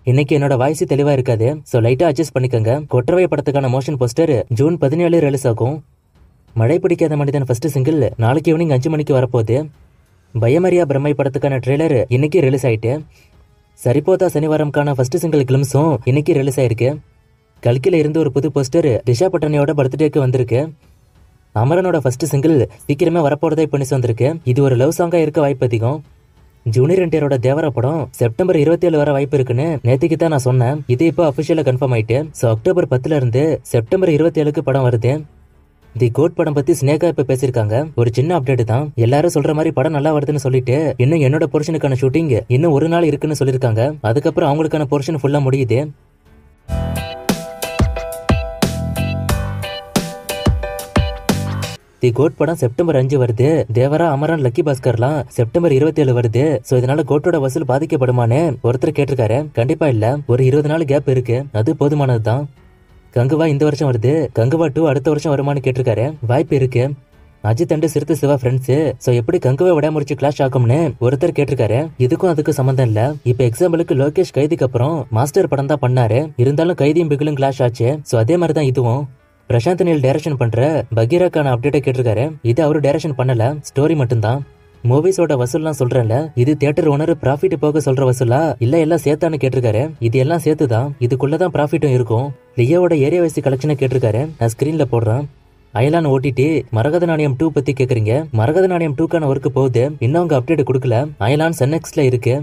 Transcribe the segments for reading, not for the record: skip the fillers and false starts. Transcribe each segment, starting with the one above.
இன்னைக்கு என்னோட வாய்ஸ் தெளிவா இருக்காது, சோ லைட்டா அட்ஜஸ்ட் பண்ணிக்கோங்க. கொற்றவை படத்துக்கான மோஷன் போஸ்டர் ஜூன் 17 ரிலீஸ் ஆகும். மழை பிடிக்காத மனிதன் ஃபர்ஸ்ட் சிங்கிள் நாளைக்கு ஈவினிங் 5 மணிக்கு வரப்போகுது. பயமரியா பிரம்மை படத்துக்கான ட்ரெய்லர் இன்னைக்கு ரிலீஸ் ஆயிட்டு. சரிபோதா சனிவாரம்கான ஃபர்ஸ்ட் சிங்கிள் கிளிம்ஸும் இன்னைக்கு ரிலீஸ் ஆயிருக்கு. கல்கில இருந்து ஒரு புது போஸ்டர் திஷா பட்டானியோட பர்த்டேக்கு வந்திருக்கு. அமரனோட ஃபர்ஸ்ட் சிங்கிள் சீக்கிரமே வரப்போறதா இப்ப நியூஸ் வந்திருக்கு. இது ஒரு லவ் சாங்கா இருக்க வாய்ப்பு அதிகம். ஜூனியர் என்டிஆரோட தேவரா படம் செப்டம்பர் 27 வர வாய்ப்பு இருக்குன்னு நேத்துக்கு தான் நான் சொன்னேன். இது இப்போ அபிஷியலா கன்ஃபார்ம் ஆயிட்டு. சோ அக்டோபர் 10 இருந்து செப்டம்பர் 27க்கு படம் வருது. தி கோட் படம் பத்தி ஸ்னேகா இப்ப பேசிருக்காங்க. ஒரு சின்ன அப்டேட் தான். எல்லாரும் சொல்ற மாதிரி படம் நல்லா வருதுன்னு சொல்லிட்டு இன்னும் என்னோட போர்ஷனுக்கான ஷூட்டிங் இன்னும் ஒரு நாள் இருக்குன்னு சொல்லிருக்காங்க. அதுக்கப்புறம் அவங்களுக்கான போர்ஷன் ஃபுல்லா முடியுது. தி கோட் படம் செப்டம்பர் 5 வருது. தேவரா, அமரன், லக்கி பாஸ்கர்லாம் செப்டம்பர் 27 வருது. சோ இதனால கோட்டோட வசூல் பாதிக்கப்படுமான்னு ஒருத்தர் கேட்டிருக்காரு. கண்டிப்பா இல்ல, ஒரு 20 நாள் கேப் இருக்கு, அது போதுமானதுதான். கங்குவா இந்த வருஷம் வருது, கங்குவா 2 அடுத்த வருஷம் வருமானு கேட்டிருக்காரு. வாய்ப்பு இருக்கு. Ajith and Siruthai Siva friends, so எப்படி கங்குவா விடாமுடிச்சு கிளாஷ் ஆகும்னு ஒருத்தர் கேட்டிருக்காரு. இதுக்கும் அதுக்கு சம்பந்தம் இல்ல. இப்ப எக்ஸாம்பிளுக்கு லோகேஷ் கைதிக்கு அப்புறம் மாஸ்டர் படம் தான் பண்ணாரு, இருந்தாலும் கைதியும் பிகிலும் கிளாஷ் ஆச்சு. சோ அதே மாதிரி தான் இதுவும். பிரசாந்த் நீல் டைரக்ஷன் பண்ற பகீராக்கான அப்டேட்டை கேட்டிருக்காரு. இது அவரு டைரக்ஷன் பண்ணல, ஸ்டோரி மட்டும்தான். மூவிஸோட வசூல்லாம் சொல்றேன்ல, இது தியேட்டர் ஓனர் ப்ராஃபிட் போக சொல்ற வசூலா இல்ல எல்லாம் சேர்த்தான்னு கேட்டிருக்காரு. இது எல்லாம் சேர்த்துதான், இதுக்குள்ளதான் ப்ராஃபிட்டும் இருக்கும். லியோவோட ஏரியா வைஸ் கலெக்ஷனை கேட்டிருக்காரு. நான் ஸ்கிரீன்ல போடுறேன். அயலான் ஓடிடி மரகத நாணயம் 2 பத்தி கேக்குறீங்க. மரகத நாணயம் 2க்கான ஒர்க் போகுது, இன்னும் அவங்க அப்டேட் கொடுக்கல. அயலான் சன்னெக்ஸ்ல இருக்கு.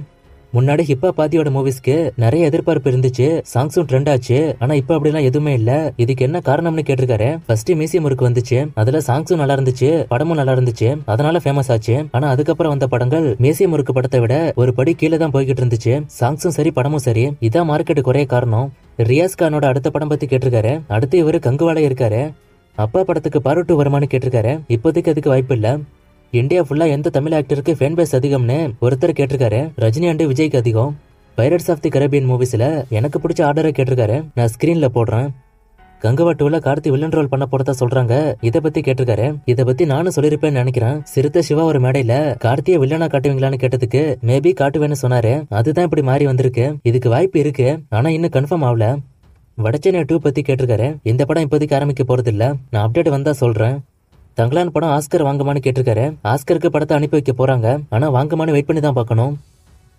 முன்னாடி ஹிப்பா பாத்தியோட மூவிஸ்க்கு நிறைய எதிர்பார்ப்பு இருந்துச்சு, சாங்ஸும் ட்ரெண்ட் ஆச்சு. ஆனா இப்ப அப்படிலாம் எதுவுமே இல்ல. இதுக்கு என்ன காரணம்னு கேட்டிருக்காரு. ஃபர்ஸ்ட் மியூசியம் ஒர்க் வந்துச்சு, அதுல சாங்ஸும் நல்லா இருந்துச்சு, படமும் நல்லா இருந்துச்சு, அதனால ஃபேமஸ் ஆச்சு. ஆனா அதுக்கப்புறம் வந்த படங்கள் மியூசியம் ஒர்க் படத்தை விட ஒரு படி கீழே தான் போய்கிட்டு இருந்துச்சு. சாங்ஸும் சரி, படமும் சரி. இதான் மார்க்கெட் குறைய காரணம். ரியாஸ் கானோட அடுத்த படம் பத்தி கேட்டிருக்காரு. அடுத்து இவரு கங்குவால இருக்காரு. அப்பா படத்துக்கு பார்ட் 2 வருமானு கேட்டிருக்காரு. இப்போதைக்கு அதுக்கு வாய்ப்பு இல்ல. இந்தியா ஃபுல்லா எந்த தமிழ் ஆக்டருக்கு ஃபேன் பேஸ் அதிகம்னு ஒருத்தர் கேட்டிருக்காரு. ரஜினி அண்ட் விஜய்க்கு அதிகம். பைரட்ஸ் ஆஃப் தி கரேபியன் மூவிஸ்ல எனக்கு பிடிச்ச ஆர்டரை கேட்டிருக்காரு. நான் ஸ்கிரீன்ல போடுறேன். கங்குவா 2ல கார்த்தி வில்லன் ரோல் பண்ண போறதா சொல்றாங்க. இதை பத்தி கேட்டிருக்காரு. இதை பத்தி நானும் சொல்லிருப்பேன்னு நினைக்கிறேன். சிறுத்தை சிவா ஒரு மேடையில கார்த்தியை வில்லனா காட்டுவீங்களான்னு கேட்டதுக்கு மேபி காட்டுவேன்னு சொன்னாரு. அதுதான் இப்படி மாறி வந்திருக்கு. இதுக்கு வாய்ப்பு இருக்கு, ஆனா இன்னும் கன்ஃபார்ம் ஆகல. வடச்சென்னை 2 பத்தி கேட்டிருக்காரு. இந்த படம் இப்போதைக்கு ஆரம்பிக்க போறது இல்ல, நான் அப்டேட் வந்தா சொல்றேன். தங்கலான் படம் ஆஸ்கர் வாங்குமான்னு கேட்டிருக்காரு. ஆஸ்கருக்கு படத்தை அனுப்பி வைக்க போறாங்க, ஆனா வாங்குமான்னு வெயிட் பண்ணி தான் பார்க்கணும்.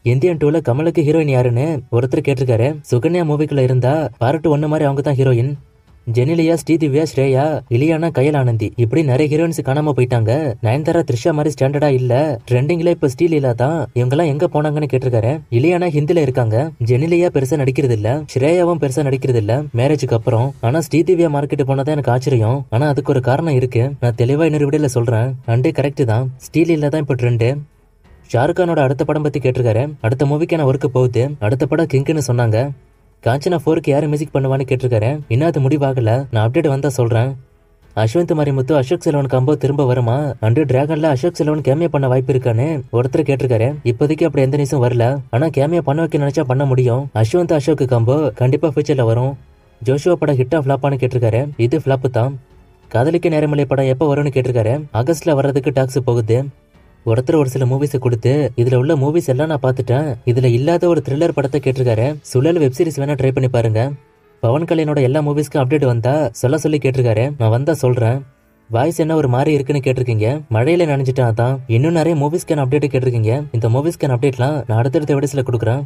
இந்தியன் 2ல கமலுக்கு ஹீரோயின் யாருன்னு ஒருத்தர் கேட்டிருக்காரு. சுகன்யா மூவிக்குள்ள இருந்தா பார்ட் 1 மாதிரி அவங்க தான் ஹீரோயின். ஜெனிலியா, ஸ்ரீதிவ்யா, ஸ்ரேயா, இலியானா, கயல் ஆனந்தி, இப்படி நிறைய ஹீரோயின்ஸ் காணாம போயிட்டாங்க. நயன்தாரா, த்ரிஷா மாதிரி ஸ்டாண்டர்டா இல்ல. ட்ரெண்டிங்ல இப்ப ஸ்ரீலீலா தான். இவங்க எல்லாம் எங்க போனாங்கன்னு கேட்டிருக்காரு. இலியானா ஹிந்தில இருக்காங்க. ஜெனிலியா பெருசா நடிக்கிறது இல்ல, ஸ்ரேயாவும் பெருசா நடிக்கிறது இல்ல மேரேஜுக்கு அப்புறம். ஆனா ஸ்ரீதிவ்யா மார்க்கெட் போனதான் எனக்கு ஆச்சரியம். ஆனா அதுக்கு ஒரு காரணம் இருக்கு, நான் தெளிவா இன்னொரு வீடியோல சொல்றேன். அண்டே கரெக்ட் தான், ஸ்ரீலீலா தான் இப்ப ட்ரெண்டு. ஷாருக்கானோட அடுத்த படம் பத்தி கேட்டிருக்காரு. அடுத்த மூவிக்கான ஒர்க் போகுது. அடுத்த படம் கிங்க்னு சொன்னாங்க. காஞ்சனா 4க்கு யாரு மியூசிக் பண்ணுவான்னு கேட்டிருக்காரு. இன்னும் அது முடிவாகல, நான் அப்டேட் வந்தா சொல்றேன். அஸ்வந்த் மாரிமுத்து அசோக் செல்வன் காம்போ திரும்ப வருமா? அண்டு டிராகன்ல அசோக் செல்வன் கேமியா பண்ண வாய்ப்பு இருக்கான்னு ஒருத்தர் கேட்டிருக்காரு. இப்போதைக்கு அப்படி எந்த நியூஸும் வரல, ஆனா கேமியா பண்ண வைக்க நினைச்சா பண்ண முடியும். அஸ்வந்த் அசோக் காம்போ கண்டிப்பா ஃபியூச்சர்ல வரும். ஜோஷுவா படம் ஹிட்டா ஃபிளாப்பான்னு கேட்டிருக்காரு. இது ஃபிளாப்பு தான். காதலிக்க நேரமலை படம் எப்ப வரும்னு கேட்டிருக்காரு. ஆகஸ்ட்ல வர்றதுக்கு டாக்ஸ் போகுது. ஒருத்தர் ஒரு சில மூவிஸை கொடுத்து இதுல உள்ள மூவிஸ் எல்லாம் நான் பார்த்துட்டேன், இதுல இல்லாத ஒரு த்ரில்லர் படத்தை கேட்டிருக்காரு. சுழல் வெப் சீரிஸ் வேணா ட்ரை பண்ணி பாருங்க. பவன் கல்யாணோட எல்லா மூவிஸ்க்கும் அப்டேட் வந்தா சொல்ல சொல்லி கேட்டிருக்காரு. நான் வந்தா சொல்றேன். வாய்ஸ் என்ன ஒரு மாதிரி இருக்குன்னு கேட்டிருக்கீங்க. மழையில நினைச்சிட்டேன். அதான் இன்னும் நிறைய மூவிஸ்க்கான அப்டேட் கேட்டிருக்கீங்க. இந்த மூவிஸ்க்கான அப்டேட்லாம் நான் அடுத்தடுத்த வீடியோஸ்ல கொடுக்குறேன்.